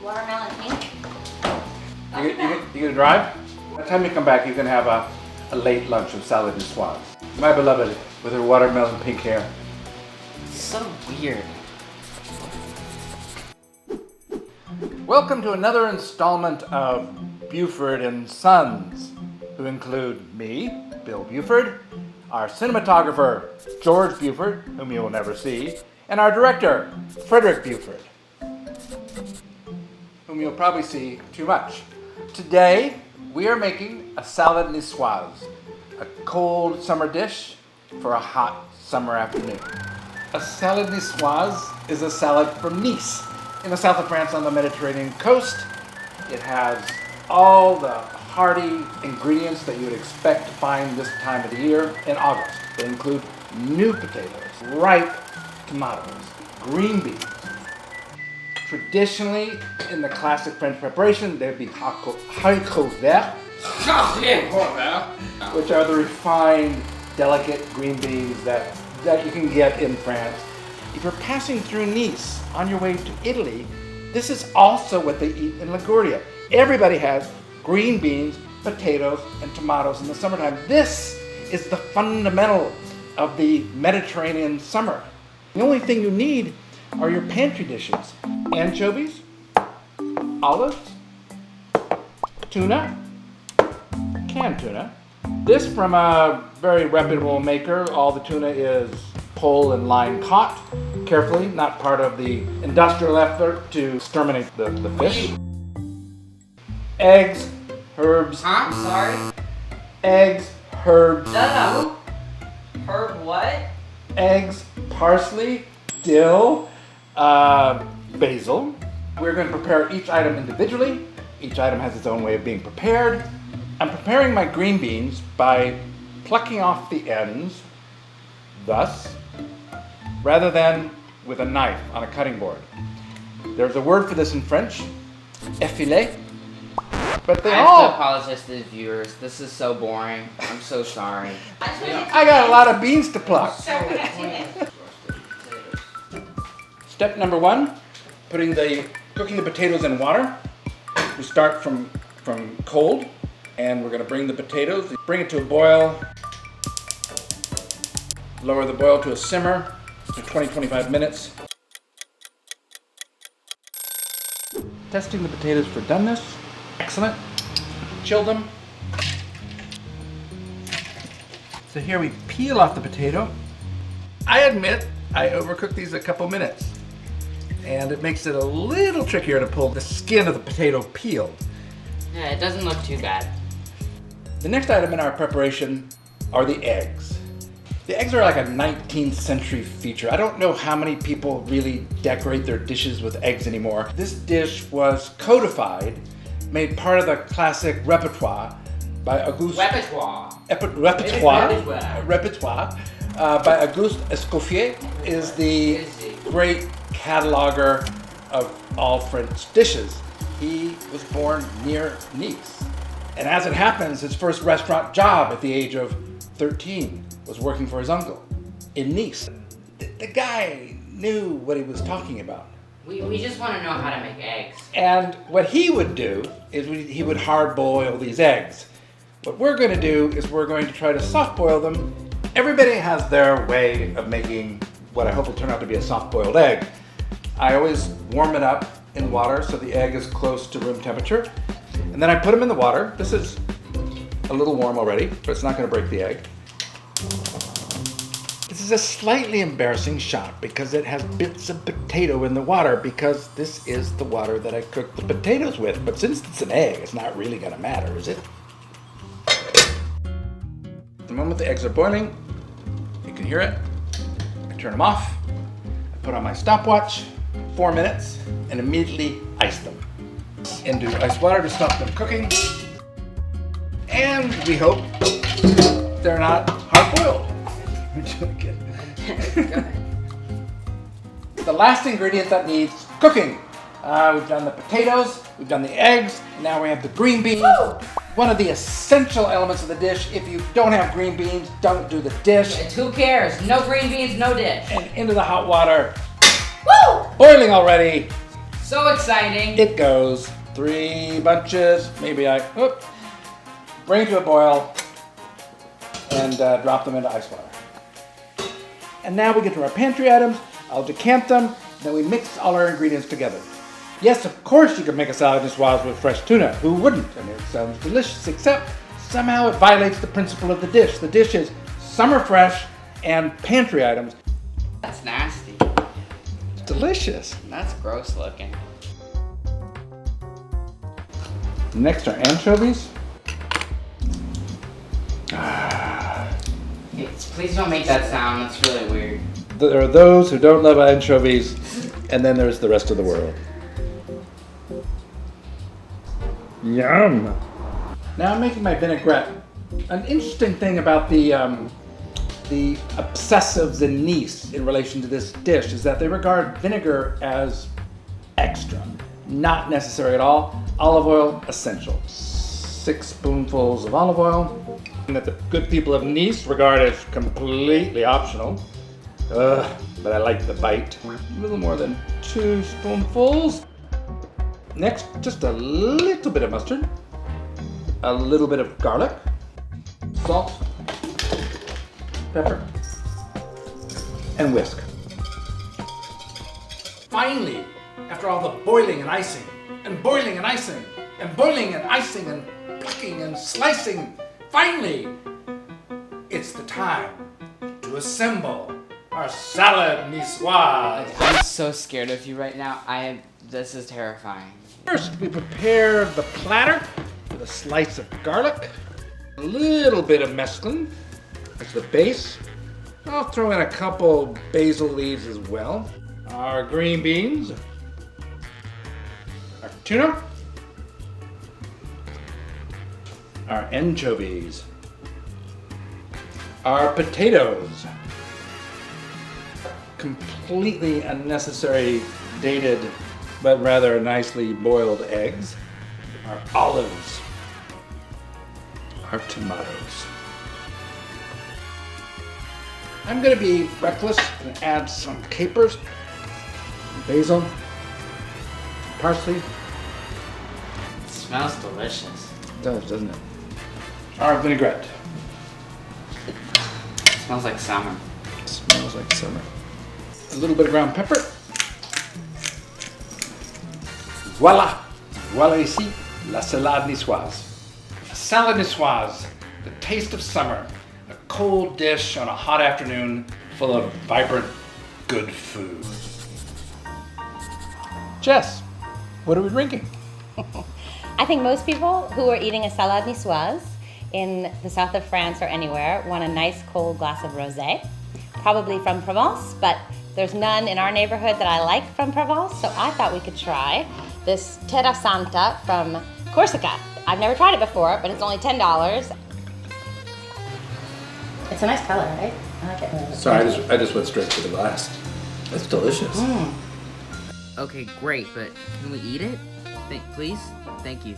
watermelon pink. You gonna drive? By the time you come back, you can have a late lunch of salad niçoise. My beloved with her watermelon pink hair. So weird. Welcome to another installment of Buford and Sons, who include me, Bill Buford, our cinematographer, George Buford, whom you will never see, and our director, Frederick Buford, whom you'll probably see too much. Today, we are making a salad niçoise, a cold summer dish for a hot summer afternoon. A salad niçoise is a salad from Nice, in the south of France on the Mediterranean coast. It has all the hearty ingredients that you would expect to find this time of the year in August. They include new potatoes, ripe tomatoes, green beans. Traditionally, in the classic French preparation, there'd be haricots verts, which are the refined, delicate green beans that you can get in France. If you're passing through Nice on your way to Italy, this is also what they eat in Liguria. Everybody has green beans, potatoes, and tomatoes in the summertime. This is the fundamental of the Mediterranean summer. The only thing you need are your pantry dishes: anchovies, olives, tuna, canned tuna. This from a very reputable maker. All the tuna is pole and line caught carefully, not part of the industrial effort to exterminate the fish. Eggs, herbs. I'm sorry? Eggs, herbs. No. Herb what? Eggs, parsley, dill, basil. We're going to prepare each item individually. Each item has its own way of being prepared. I'm preparing my green beans by plucking off the ends, thus, rather than with a knife on a cutting board. There's a word for this in French, effilé, but they I have all... to apologize to the viewers. This is so boring. I'm so sorry. I got a lot of beans to pluck. Step number one, cooking the potatoes in water. We start from cold, and we're gonna bring the potatoes, bring it to a boil, lower the boil to a simmer for 20-25 minutes. Testing the potatoes for doneness. Excellent. Chill them. So here we peel off the potato. I admit I overcooked these a couple minutes, and it makes it a little trickier to pull the skin of the potato peeled. Yeah, it doesn't look too bad. The next item in our preparation are the eggs. The eggs are like a 19th century feature. I don't know how many people really decorate their dishes with eggs anymore. This dish was codified, made part of the classic repertoire by Auguste... Repertoire. Repertoire by Auguste Escoffier, is the great cataloger of all French dishes. He was born near Nice. And as it happens, his first restaurant job at the age of 13 was working for his uncle in Nice. The guy knew what he was talking about. We just want to know how to make eggs. And what he would do is he would hard boil these eggs. What we're going to do is we're going to try to soft boil them. Everybody has their way of making what I hope will turn out to be a soft boiled egg. I always warm it up in water so the egg is close to room temperature. And then I put them in the water. This is a little warm already, but it's not going to break the egg. This is a slightly embarrassing shot because it has bits of potato in the water, because this is the water that I cooked the potatoes with. But since it's an egg, it's not really going to matter, is it? The moment the eggs are boiling, you can hear it. I turn them off. I put on my stopwatch, 4 minutes, and immediately ice them into ice water to stop them cooking. And we hope they're not hard-boiled. The last ingredient that needs cooking. We've done the potatoes, we've done the eggs, now we have the green beans. Woo! One of the essential elements of the dish. If you don't have green beans, don't do the dish. Who cares? No green beans, no dish. And into the hot water. Woo! Boiling already. So exciting. It goes 3 bunches, maybe bring to a boil and drop them into ice water. And now we get to our pantry items. I'll decant them, then we mix all our ingredients together. Yes, of course you can make a salad niçoise with fresh tuna. Who wouldn't? I mean, it sounds delicious, except somehow it violates the principle of the dish. The dish is summer fresh and pantry items. That's nasty. It's delicious. That's gross looking. Next are anchovies. Please don't make that sound. That's really weird. There are those who don't love anchovies, and then there's the rest of the world. Yum! Now I'm making my vinaigrette. An interesting thing about the obsessives in Nice in relation to this dish is that they regard vinegar as extra, not necessary at all. Olive oil, essential. 6 spoonfuls of olive oil, and that the good people of Nice regard as completely optional. But I like the bite. A little more than 2 spoonfuls. Next, just a little bit of mustard, a little bit of garlic, salt, pepper, and whisk. Finally, after all the boiling and icing, and boiling and icing, and boiling and icing, and plucking and slicing, finally, it's the time to assemble our salad niçoise. I'm so scared of you right now. This is terrifying. First, we prepare the platter with a slice of garlic, a little bit of mesclun as the base. I'll throw in a couple basil leaves as well. Our green beans, our tuna, our anchovies, our potatoes, completely unnecessary dated but rather nicely boiled eggs, our olives, our tomatoes. I'm going to be reckless and add some capers, basil, parsley. It smells delicious. It does, doesn't it? Our vinaigrette. It smells like summer. It smells like summer. A little bit of ground pepper. Voila! Voila ici, la salade niçoise. A salad niçoise, the taste of summer. A cold dish on a hot afternoon full of vibrant, good food. Jess, what are we drinking? I think most people who are eating a salade niçoise in the south of France or anywhere want a nice cold glass of rosé, probably from Provence, but there's none in our neighborhood that I like from Provence, so I thought we could try this Terra Santa from Corsica. I've never tried it before, but it's only $10. It's a nice color, right? I like it. Sorry, I just went straight to the glass. That's delicious. Okay, great, but can we eat it? Please? Thank you.